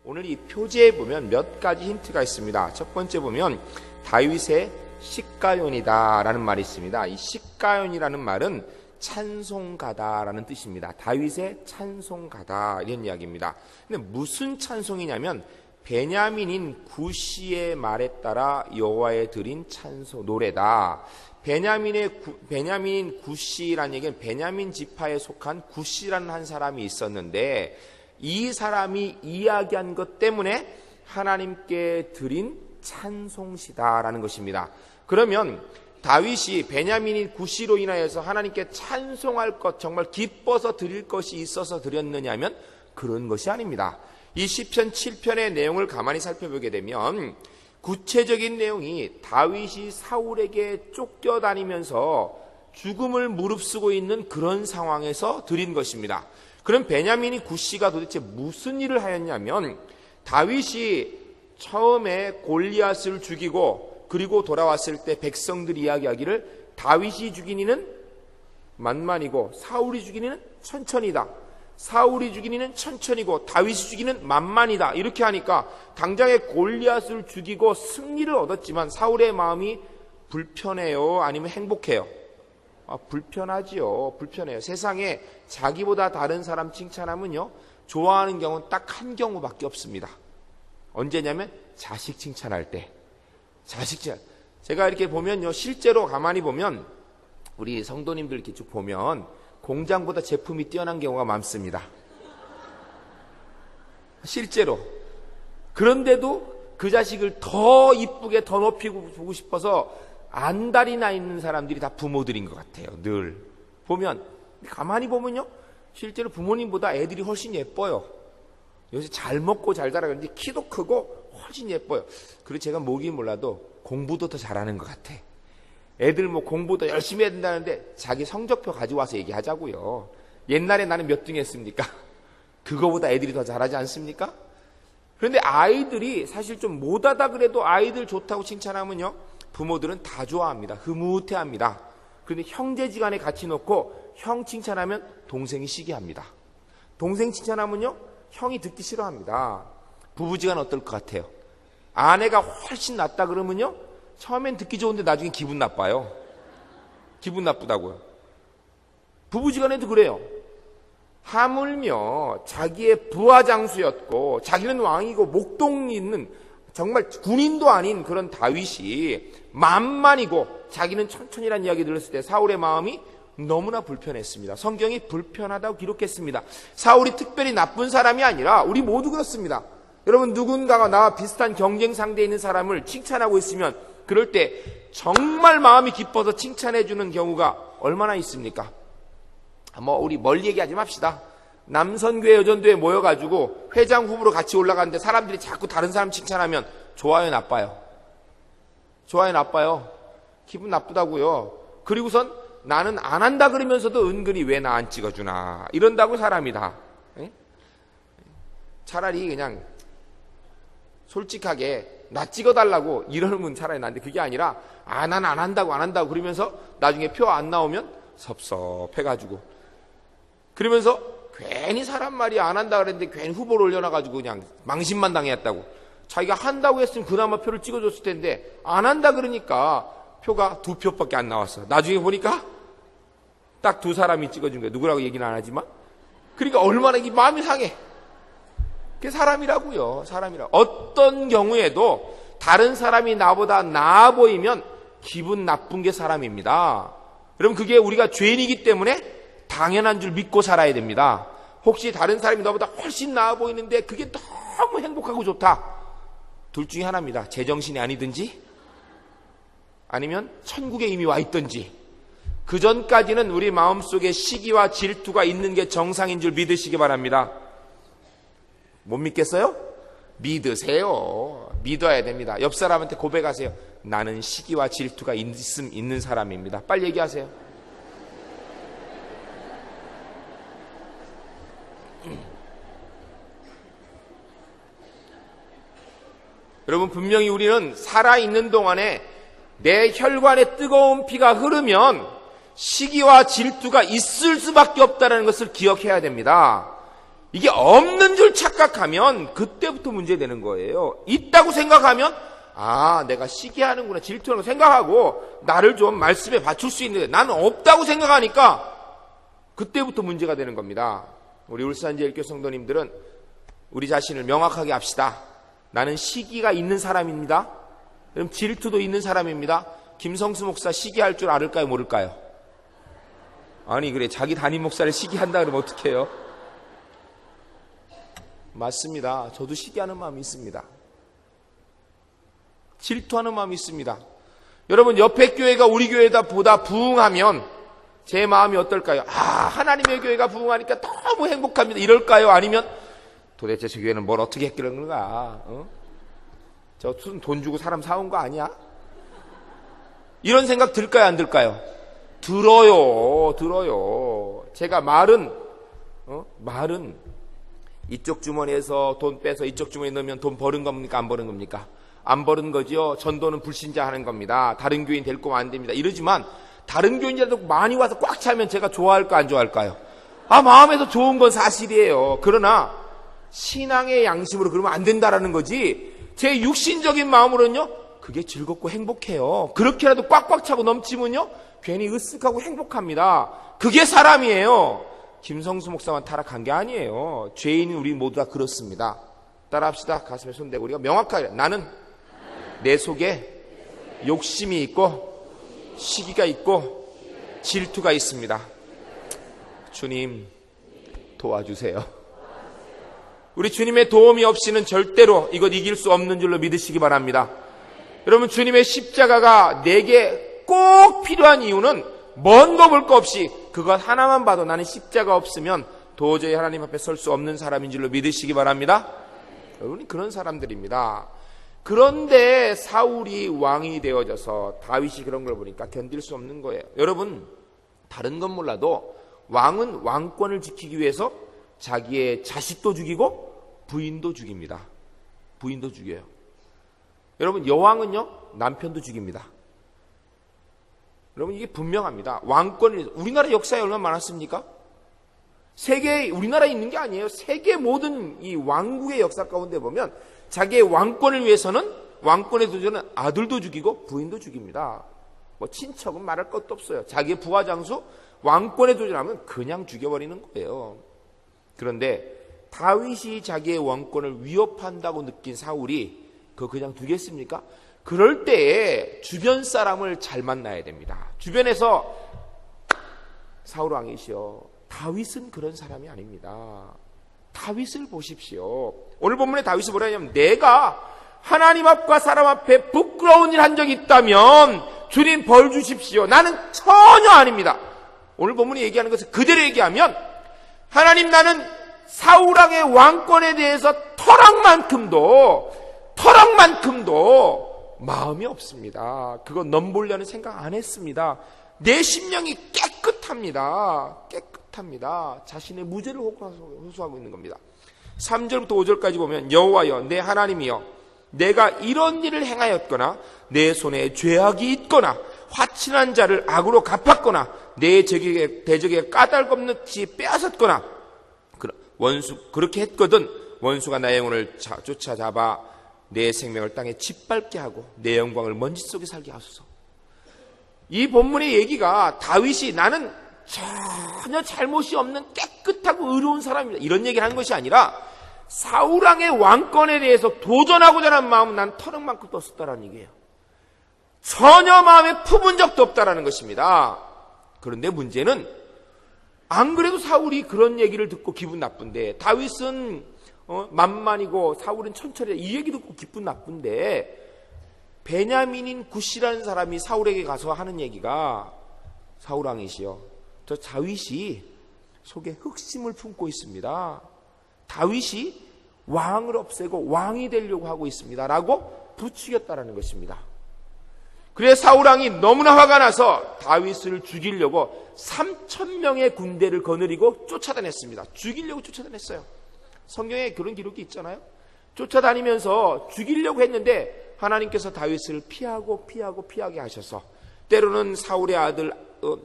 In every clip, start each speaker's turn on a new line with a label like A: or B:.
A: 오늘 이 표제에 보면 몇 가지 힌트가 있습니다. 첫 번째 보면 다윗의 시가연이다 라는 말이 있습니다. 이 시가연이라는 말은 찬송가다라는 뜻입니다. 다윗의 찬송가다 이런 이야기입니다. 근데 무슨 찬송이냐면 베냐민인 구시의 말에 따라 여호와에 드린 찬송 노래다. 베냐민인 구시라는 얘기는 베냐민 지파에 속한 구시라는 한 사람이 있었는데 이 사람이 이야기한 것 때문에 하나님께 드린 찬송시다라는 것입니다. 그러면 다윗이 베냐민인 구시로 인하여서 하나님께 찬송할 것, 정말 기뻐서 드릴 것이 있어서 드렸느냐면 그런 것이 아닙니다. 이 시편 7편의 내용을 가만히 살펴보게 되면 구체적인 내용이 다윗이 사울에게 쫓겨다니면서 죽음을 무릅쓰고 있는 그런 상황에서 드린 것입니다. 그럼 베냐민이 구시가 도대체 무슨 일을 하였냐면 다윗이 처음에 골리앗을 죽이고 그리고 돌아왔을 때 백성들이 이야기하기를 다윗이 죽인 이는 만만이고 사울이 죽인 이는 천천이다. 사울이 죽인 이는 천천이고 다윗이 죽인 이는 만만이다. 이렇게 하니까 당장에 골리앗을 죽이고 승리를 얻었지만 사울의 마음이 불편해요? 아니면 행복해요? 불편하지요. 불편해요. 세상에 자기보다 다른 사람 칭찬하면요 좋아하는 경우는 딱 한 경우밖에 없습니다. 언제냐면 자식 칭찬할 때. 자식 칭찬. 제가 이렇게 보면요 실제로 가만히 보면 우리 성도님들 이렇게 쭉 보면 공장보다 제품이 뛰어난 경우가 많습니다. 실제로. 그런데도 그 자식을 더 이쁘게 더 높이고 보고 싶어서 안달이 나 있는 사람들이 다 부모들인 것 같아요. 늘 보면 가만히 보면요 실제로 부모님보다 애들이 훨씬 예뻐요. 요새 잘 먹고 잘 자라는데 키도 크고 훨씬 예뻐요. 그리고 제가 뭐긴 몰라도 공부도 더 잘하는 것 같아. 애들 뭐 공부도 열심히 해야 된다는데 자기 성적표 가지고 와서 얘기하자고요. 옛날에 나는 몇 등 했습니까? 그거보다 애들이 더 잘하지 않습니까? 그런데 아이들이 사실 좀 못하다 그래도 아이들 좋다고 칭찬하면요 부모들은 다 좋아합니다. 흐뭇해합니다. 그런데 형제지간에 같이 놓고 형 칭찬하면 동생이 시기합니다. 동생 칭찬하면요 형이 듣기 싫어합니다. 부부지간 어떨 것 같아요? 아내가 훨씬 낫다 그러면요 처음엔 듣기 좋은데 나중에 기분 나빠요. 기분 나쁘다고요. 부부지간에도 그래요. 하물며 자기의 부하장수였고 자기는 왕이고 목동이 있는 정말 군인도 아닌 그런 다윗이 만만이고 자기는 천천히라는 이야기 들었을 때 사울의 마음이 너무나 불편했습니다. 성경이 불편하다고 기록했습니다. 사울이 특별히 나쁜 사람이 아니라 우리 모두 그렇습니다. 여러분 누군가가 나와 비슷한 경쟁 상대에 있는 사람을 칭찬하고 있으면 그럴 때 정말 마음이 기뻐서 칭찬해 주는 경우가 얼마나 있습니까? 우리 멀리 얘기하지 맙시다. 남선교회 여전도에 모여가지고 회장 후보로 같이 올라가는데 사람들이 자꾸 다른 사람 칭찬하면 좋아요 나빠요? 좋아요 나빠요? 기분 나쁘다고요. 그리고선 나는 안 한다 그러면서도 은근히 왜 나 안 찍어주나 이런다고 사람이 다. 차라리 그냥 솔직하게 나 찍어달라고 이러면 차라리 나는데 그게 아니라 난 안 한다고 그러면서 나중에 표 안 나오면 섭섭해가지고 그러면서 괜히 사람 말이 안 한다 그랬는데 괜히 후보를 올려놔가지고 그냥 망신만 당했다고. 자기가 한다고 했으면 그나마 표를 찍어줬을 텐데 안 한다 그러니까 표가 2표밖에 안 나왔어. 나중에 보니까 딱 2사람이 찍어준 거예요. 누구라고 얘기는 안 하지만. 그러니까 얼마나 이 마음이 상해. 그게 사람이라고요. 사람이라고. 어떤 경우에도 다른 사람이 나보다 나아 보이면 기분 나쁜 게 사람입니다. 여러분 그게 우리가 죄인이기 때문에 당연한 줄 믿고 살아야 됩니다. 혹시 다른 사람이 너보다 훨씬 나아 보이는데 그게 너무 행복하고 좋다. 둘 중에 하나입니다. 제정신이 아니든지 아니면 천국에 이미 와 있든지 그 전까지는 우리 마음속에 시기와 질투가 있는 게 정상인 줄 믿으시기 바랍니다. 못 믿겠어요? 믿으세요. 믿어야 됩니다. 옆 사람한테 고백하세요. 나는 시기와 질투가 있는 사람입니다. 빨리 얘기하세요. 여러분 분명히 우리는 살아있는 동안에 내 혈관에 뜨거운 피가 흐르면 시기와 질투가 있을 수밖에 없다는 것을 기억해야 됩니다. 이게 없는 줄 착각하면 그때부터 문제되는 거예요. 있다고 생각하면 내가 시기하는구나, 질투하는 거 생각하고 나를 좀 말씀에 맞출 수 있는데 나는 없다고 생각하니까 그때부터 문제가 되는 겁니다. 우리 울산제일교회 성도님들은 우리 자신을 명확하게 합시다. 나는 시기가 있는 사람입니다. 그럼 질투도 있는 사람입니다. 김성수 목사 시기할 줄 알을까요, 모를까요? 아니, 그래, 자기 담임 목사를 시기한다 그러면 어떡해요? 맞습니다. 저도 시기하는 마음이 있습니다. 질투하는 마음이 있습니다. 여러분, 옆에 교회가 우리 교회보다 부흥하면 제 마음이 어떨까요? 하나님의 교회가 부흥하니까 너무 행복합니다. 이럴까요? 아니면 도대체 저 교회는 뭘 어떻게 했길래 그런가? 저 무슨 돈 주고 사람 사온 거 아니야? 이런 생각 들까요, 안 들까요? 들어요. 제가 말은 이쪽 주머니에서 돈 빼서 이쪽 주머니에 넣으면 돈 버는 겁니까, 안 버는 겁니까? 안 버는 거지요. 전도는 불신자 하는 겁니다. 다른 교인 될 거면 안 됩니다. 이러지만 다른 교인이라도 많이 와서 꽉 차면 제가 좋아할까, 안 좋아할까요? 마음에서 좋은 건 사실이에요. 그러나 신앙의 양심으로 그러면 안 된다라는 거지, 제 육신적인 마음으로는요, 그게 즐겁고 행복해요. 그렇게라도 꽉꽉 차고 넘치면요, 괜히 으쓱하고 행복합니다. 그게 사람이에요. 김성수 목사만 타락한 게 아니에요. 죄인인 우리 모두 다 그렇습니다. 따라합시다. 가슴에 손대고 우리가 명확하게, 나는 내 속에 욕심이 있고 시기가 있고 질투가 있습니다. 주님 도와주세요. 우리 주님의 도움이 없이는 절대로 이것 이길 수 없는 줄로 믿으시기 바랍니다. 여러분, 주님의 십자가가 내게 꼭 필요한 이유는 먼 거 볼 거 없이 그것 하나만 봐도 나는 십자가 없으면 도저히 하나님 앞에 설 수 없는 사람인 줄로 믿으시기 바랍니다. 여러분이 그런 사람들입니다. 그런데 사울이 왕이 되어져서 다윗이 그런 걸 보니까 견딜 수 없는 거예요. 여러분, 다른 건 몰라도 왕은 왕권을 지키기 위해서 자기의 자식도 죽이고 부인도 죽입니다. 부인도 죽여요. 여러분, 여왕은요, 남편도 죽입니다. 여러분, 이게 분명합니다. 왕권을, 우리나라 역사에 얼마나 많았습니까? 우리나라에 있는 게 아니에요. 세계 모든 이 왕국의 역사 가운데 보면 자기의 왕권을 위해서는, 왕권에 도전은 아들도 죽이고 부인도 죽입니다. 친척은 말할 것도 없어요. 자기의 부하 장수 왕권에 도전하면 그냥 죽여버리는 거예요. 그런데 다윗이 자기의 왕권을 위협한다고 느낀 사울이 그거 그냥 두겠습니까? 그럴 때에 주변 사람을 잘 만나야 됩니다. 주변에서 사울 왕이시여, 다윗은 그런 사람이 아닙니다. 다윗을 보십시오. 오늘 본문에 다윗이 뭐라 하냐면, 내가 하나님 앞과 사람 앞에 부끄러운 일 한 적이 있다면 주님 벌 주십시오. 나는 전혀 아닙니다. 오늘 본문이 얘기하는 것을 그대로 얘기하면, 하나님, 나는 사울 왕의 왕권에 대해서 터럭만큼도 마음이 없습니다. 그거 넘보려는 생각 안 했습니다. 내 심령이 깨끗합니다. 자신의 무죄를 호소하고 있는 겁니다. 3절부터 5절까지 보면, 여호와여 내 하나님이여, 내가 이런 일을 행하였거나 내 손에 죄악이 있거나 화친한 자를 악으로 갚았거나 내 대적에게 까닭없는 지 빼앗았거나 그렇게 했거든 원수가 나의 영혼을 쫓아잡아 내 생명을 땅에 짓밟게 하고 내 영광을 먼지 속에 살게 하소서. 이 본문의 얘기가 다윗이 나는 전혀 잘못이 없는 깨끗하고 의로운 사람입니다, 이런 얘기를 하는 것이 아니라 사울왕의 왕권에 대해서 도전하고자 하는 마음은 난 터럭만큼도 없었다라는 얘기예요. 전혀 마음에 품은 적도 없다라는 것입니다. 그런데 문제는 안 그래도 사울이 그런 얘기를 듣고 기분 나쁜데, 다윗은 만만이고 사울은 천철이다, 이 얘기 듣고 기분 나쁜데, 베냐민인 굿이라는 사람이 사울에게 가서 하는 얘기가, 사울왕이시여, 저 다윗이 속에 흑심을 품고 있습니다. 다윗이 왕을 없애고 왕이 되려고 하고 있습니다 라고 부추겼다라는 것입니다. 그래서 사울왕이 너무나 화가 나서 다윗을 죽이려고 3,000명의 군대를 거느리고 쫓아다녔습니다. 죽이려고 쫓아다녔어요. 성경에 그런 기록이 있잖아요. 쫓아다니면서 죽이려고 했는데 하나님께서 다윗을 피하게 하셔서 때로는 사울의 아들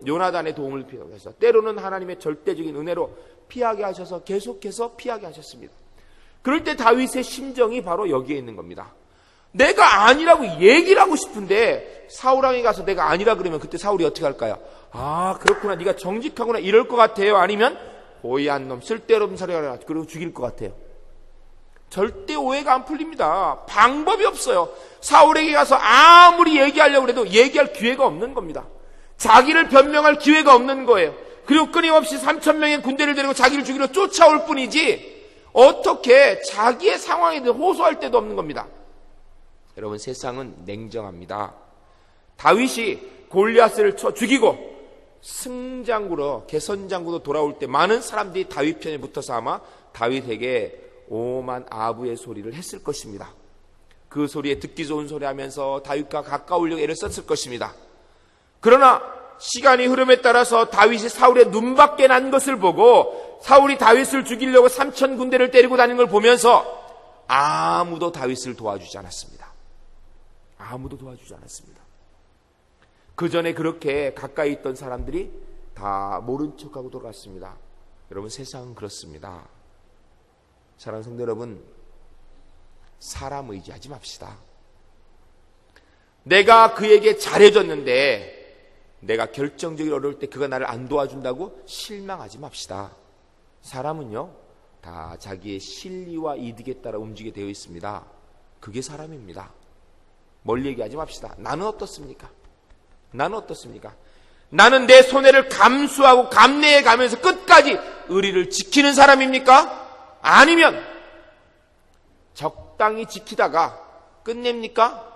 A: 요나단의 도움을 피하게 하셔서 때로는 하나님의 절대적인 은혜로 피하게 하셔서 계속해서 피하게 하셨습니다. 그럴 때 다윗의 심정이 바로 여기에 있는 겁니다. 내가 아니라고 얘기를 하고 싶은데 사울왕에 가서 내가 아니라 그러면 그때 사울이 어떻게 할까요? 아, 그렇구나, 네가 정직하구나 이럴 것 같아요. 아니면 고의한 놈, 쓸데없는 소리 하라 그리고 죽일 것 같아요. 절대 오해가 안 풀립니다. 방법이 없어요. 사울에게 가서 아무리 얘기하려고 해도 얘기할 기회가 없는 겁니다. 자기를 변명할 기회가 없는 거예요. 그리고 끊임없이 3,000명의 군대를 데리고 자기를 죽이러 쫓아올 뿐이지 어떻게 자기의 상황에 대해 호소할 때도 없는 겁니다. 여러분, 세상은 냉정합니다. 다윗이 골리앗을 쳐 죽이고 승장구로 개선장구로 돌아올 때 많은 사람들이 다윗 편에 붙어서 아마 다윗에게 오만 아부의 소리를 했을 것입니다. 그 소리에 듣기 좋은 소리 하면서 다윗과 가까우려고 애를 썼을 것입니다. 그러나 시간이 흐름에 따라서 다윗이 사울의 눈밖에 난 것을 보고 사울이 다윗을 죽이려고 3,000 군대를 때리고 다니는 걸 보면서 아무도 다윗을 도와주지 않았습니다. 아무도 도와주지 않았습니다. 그 전에 그렇게 가까이 있던 사람들이 다 모른 척하고 돌아갔습니다. 여러분, 세상은 그렇습니다. 사랑하는 성도 여러분, 사람 의지하지 맙시다. 내가 그에게 잘해줬는데 내가 결정적으로 어려울 때 그가 나를 안 도와준다고 실망하지 맙시다. 사람은요, 다 자기의 실리와 이득에 따라 움직이게 되어 있습니다. 그게 사람입니다. 멀리 얘기하지 맙시다. 나는 어떻습니까? 나는 어떻습니까? 나는 내 손해를 감수하고 감내해 가면서 끝까지 의리를 지키는 사람입니까? 아니면 적당히 지키다가 끝냅니까?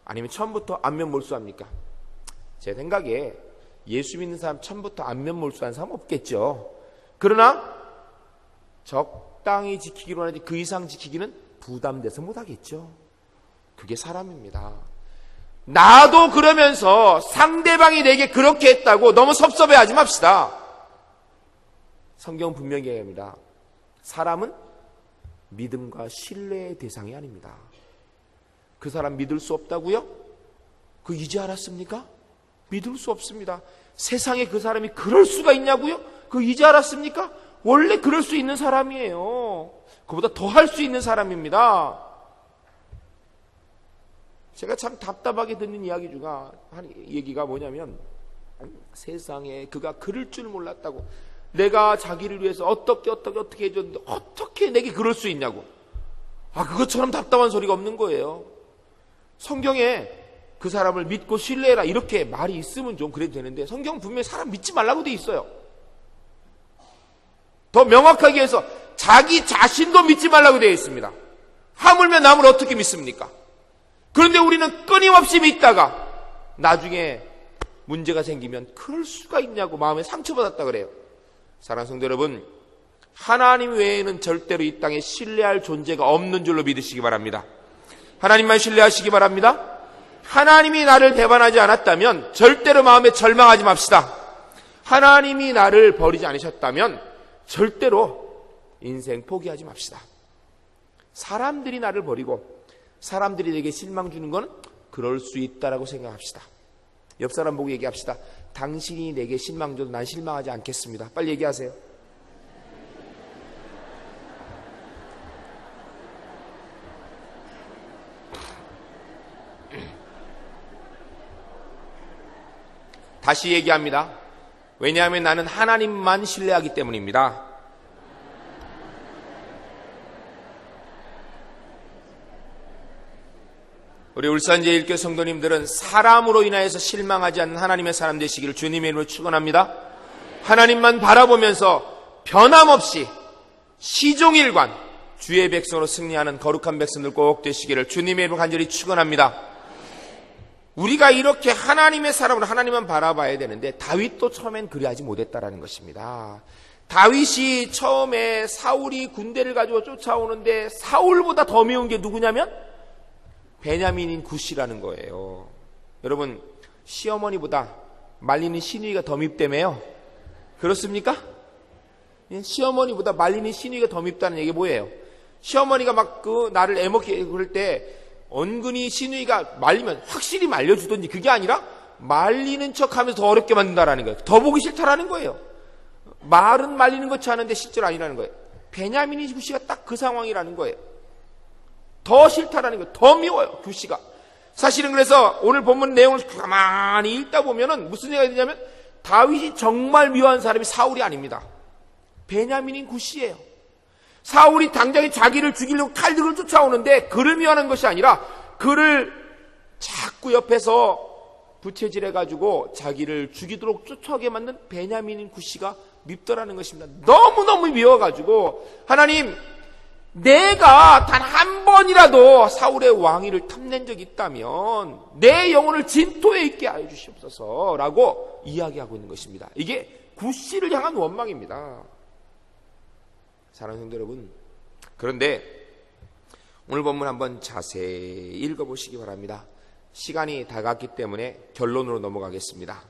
A: 아니면 처음부터 안면몰수합니까? 제 생각에 예수 믿는 사람 처음부터 안면몰수하는 사람 없겠죠. 그러나 적당히 지키기로 하지 그 이상 지키기는 부담돼서 못하겠죠. 그게 사람입니다. 나도 그러면서 상대방이 내게 그렇게 했다고 너무 섭섭해하지 맙시다. 성경은 분명히 얘기합니다. 사람은 믿음과 신뢰의 대상이 아닙니다. 그 사람 믿을 수 없다고요? 그 이제 알았습니까? 믿을 수 없습니다. 세상에 그 사람이 그럴 수가 있냐고요? 그 이제 알았습니까? 원래 그럴 수 있는 사람이에요. 그보다 더 할 수 있는 사람입니다. 제가 참 답답하게 듣는 이야기 중에 한 얘기가 뭐냐면, 세상에 그가 그럴 줄 몰랐다고, 내가 자기를 위해서 어떻게 해줬는데 어떻게 내게 그럴 수 있냐고. 그것처럼 답답한 소리가 없는 거예요. 성경에 그 사람을 믿고 신뢰해라 이렇게 말이 있으면 좀 그래도 되는데, 성경은 분명히 사람 믿지 말라고 돼 있어요. 더 명확하게 해서 자기 자신도 믿지 말라고 되어 있습니다. 하물며 남을 어떻게 믿습니까? 그런데 우리는 끊임없이 믿다가 나중에 문제가 생기면 그럴 수가 있냐고 마음에 상처받았다 그래요. 사랑하는 성도 여러분, 하나님 외에는 절대로 이 땅에 신뢰할 존재가 없는 줄로 믿으시기 바랍니다. 하나님만 신뢰하시기 바랍니다. 하나님이 나를 배반하지 않았다면 절대로 마음에 절망하지 맙시다. 하나님이 나를 버리지 않으셨다면 절대로 인생 포기하지 맙시다. 사람들이 나를 버리고 사람들이 내게 실망 주는 건 그럴 수 있다라고 생각합시다. 옆 사람 보고 얘기합시다. 당신이 내게 실망 줘도 난 실망하지 않겠습니다. 빨리 얘기하세요. 다시 얘기합니다. 왜냐하면 나는 하나님만 신뢰하기 때문입니다. 우리 울산제일교회 성도님들은 사람으로 인하여서 실망하지 않는 하나님의 사람 되시기를 주님의 이름으로 축원합니다. 하나님만 바라보면서 변함없이 시종일관 주의 백성으로 승리하는 거룩한 백성들 꼭 되시기를 주님의 이름으로 간절히 축원합니다. 우리가 이렇게 하나님의 사람으로 하나님만 바라봐야 되는데, 다윗도 처음엔 그리하지 못했다라는 것입니다. 다윗이 처음에 사울이 군대를 가지고 쫓아오는데 사울보다 더 미운 게 누구냐면 베냐민인 굿이라는 거예요. 여러분, 시어머니보다 말리는 시누이가 더 밉다며요? 그렇습니까? 시어머니보다 말리는 시누이가 더 밉다는 얘기 뭐예요? 시어머니가 막 나를 애먹게 그럴 때 은근히 시누이가 말리면 확실히 말려주든지, 그게 아니라 말리는 척하면서 더 어렵게 만든다라는 거예요. 더 보기 싫다라는 거예요. 말은 말리는 것치 않은데 실제로 아니라는 거예요. 베냐민의 구씨가 딱 그 상황이라는 거예요. 더 싫다라는 거예요. 더 미워요, 구씨가. 사실은 그래서 오늘 본문 내용을 가만히 읽다 보면은 무슨 생각이 드냐면 다윗이 정말 미워하는 사람이 사울이 아닙니다. 베냐민인 구씨예요. 사울이 당장에 자기를 죽이려고 칼들을 쫓아오는데 그를 미워하는 것이 아니라 그를 자꾸 옆에서 부채질해가지고 자기를 죽이도록 쫓아오게 만든 베냐민인 구씨가 밉더라는 것입니다. 너무너무 미워가지고 하나님, 내가 단 한 번이라도 사울의 왕위를 탐낸 적이 있다면 내 영혼을 진토에 있게 하여 주시옵소서 라고 이야기하고 있는 것입니다. 이게 구씨를 향한 원망입니다. 사랑하는 성도 여러분, 그런데 오늘 본문 한번 자세히 읽어보시기 바랍니다. 시간이 다 갔기 때문에 결론으로 넘어가겠습니다.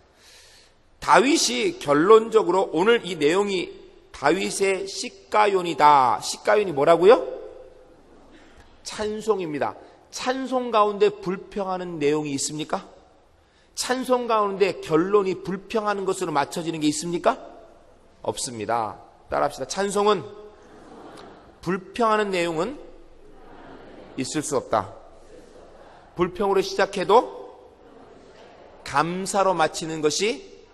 A: 다윗이 결론적으로 오늘 이 내용이 다윗의 시가연이다. 시가연이 뭐라고요? 찬송입니다. 찬송 가운데 불평하는 내용이 있습니까? 찬송 가운데 결론이 불평하는 것으로 맞춰지는 게 있습니까? 없습니다. 따라합시다. 찬송은 불평하는 내용은 있을 수 없다. 불평으로 시작해도 감사로 마치는 것이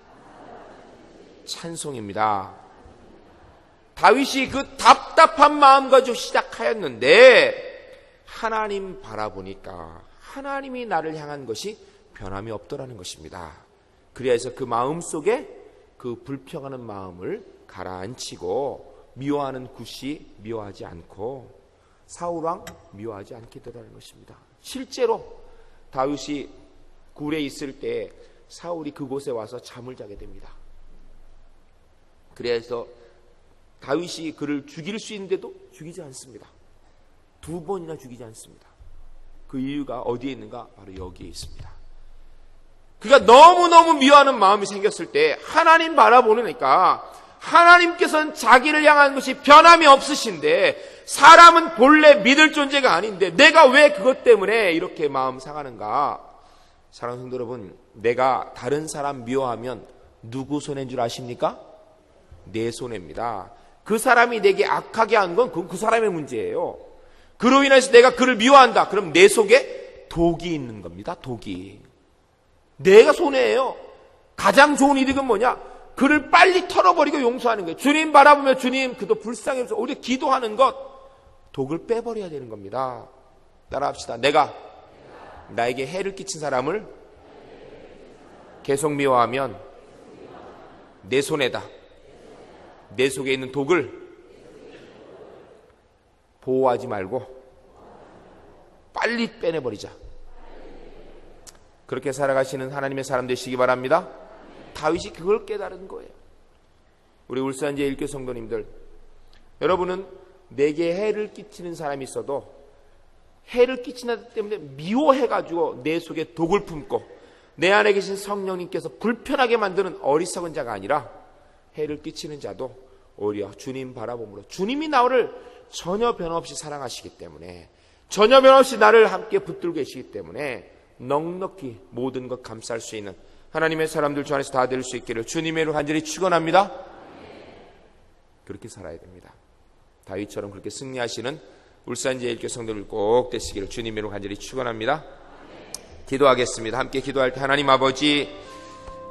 A: 찬송입니다. 다윗이 그 답답한 마음 가지고 시작하였는데 하나님 바라보니까 하나님이 나를 향한 것이 변함이 없더라는 것입니다. 그래서 그 마음 속에 그 불평하는 마음을 가라앉히고 미워하는 구씨 미워하지 않고 사울왕 미워하지 않게 되더라는 것입니다. 실제로 다윗이 굴에 있을 때 사울이 그곳에 와서 잠을 자게 됩니다. 그래서 다윗이 그를 죽일 수 있는데도 죽이지 않습니다. 2번이나 죽이지 않습니다. 그 이유가 어디에 있는가? 바로 여기에 있습니다. 그가 너무너무 미워하는 마음이 생겼을 때 하나님 바라보니까 하나님께서는 자기를 향한 것이 변함이 없으신데 사람은 본래 믿을 존재가 아닌데 내가 왜 그것 때문에 이렇게 마음 상하는가? 사랑하는 성도 여러분, 내가 다른 사람 미워하면 누구 손해인 줄 아십니까? 내 손해입니다. 그 사람이 내게 악하게 한 건 그 사람의 문제예요. 그로 인해서 내가 그를 미워한다. 그럼 내 속에 독이 있는 겁니다. 독이. 내가 손해예요. 가장 좋은 이득은 뭐냐? 그를 빨리 털어버리고 용서하는 거예요. 주님 바라보며 주님 그도 불쌍해서 우리 기도하는 것 독을 빼버려야 되는 겁니다. 따라합시다. 내가 나에게 해를 끼친 사람을 계속 미워하면 내 손해다. 내 속에 있는 독을 보호하지 말고 빨리 빼내버리자. 그렇게 살아가시는 하나님의 사람 되시기 바랍니다. 다윗이 그걸 깨달은 거예요. 우리 울산제 일교 성도님들, 여러분은 내게 해를 끼치는 사람이 있어도 해를 끼치는 것 때문에 미워해가지고 내 속에 독을 품고 내 안에 계신 성령님께서 불편하게 만드는 어리석은 자가 아니라 해를 끼치는 자도 오히려 주님 바라봄으로 주님이 나를 전혀 변함없이 사랑하시기 때문에 전혀 변함없이 나를 함께 붙들고 계시기 때문에 넉넉히 모든 것 감쌀 수 있는 하나님의 사람들 주 안에서 다 될 수 있기를 주님의 이름으로 간절히 축원합니다. 그렇게 살아야 됩니다. 다윗처럼 그렇게 승리하시는 울산제일교 성도들 꼭 되시기를 주님의 이름으로 간절히 축원합니다. 기도하겠습니다. 함께 기도할 때 하나님 아버지,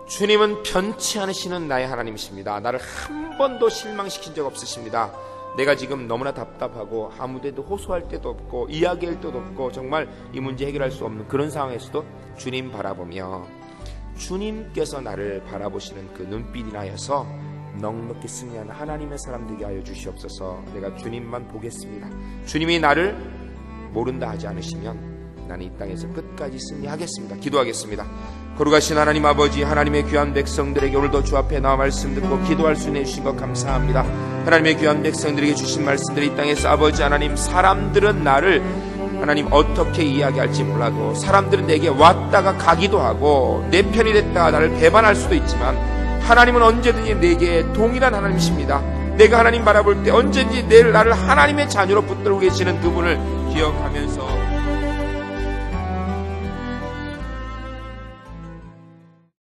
A: 주님은 변치 않으시는 나의 하나님이십니다. 나를 한 번도 실망시킨 적 없으십니다. 내가 지금 너무나 답답하고 아무데도 호소할 데도 없고 이야기할 데도 없고 정말 이 문제 해결할 수 없는 그런 상황에서도 주님 바라보며 주님께서 나를 바라보시는 그 눈빛이나 하여서 넉넉히 승리하는 하나님의 사람 되게 하여 주시옵소서. 내가 주님만 보겠습니다. 주님이 나를 모른다 하지 않으시면 나는 이 땅에서 끝까지 승리하겠습니다. 기도하겠습니다. 거룩하신 하나님 아버지, 하나님의 귀한 백성들에게 오늘도 주 앞에 나와 말씀 듣고 기도할 수 있는 주신 것 감사합니다. 하나님의 귀한 백성들에게 주신 말씀들이 이 땅에서 아버지 하나님, 사람들은 나를 하나님 어떻게 이야기할지 몰라도 사람들은 내게 왔다가 가기도 하고 내 편이 됐다가 나를 배반할 수도 있지만 하나님은 언제든지 내게 동일한 하나님이십니다. 내가 하나님 바라볼 때 언제든지 나를 하나님의 자녀로 붙들고 계시는 그분을 기억하면서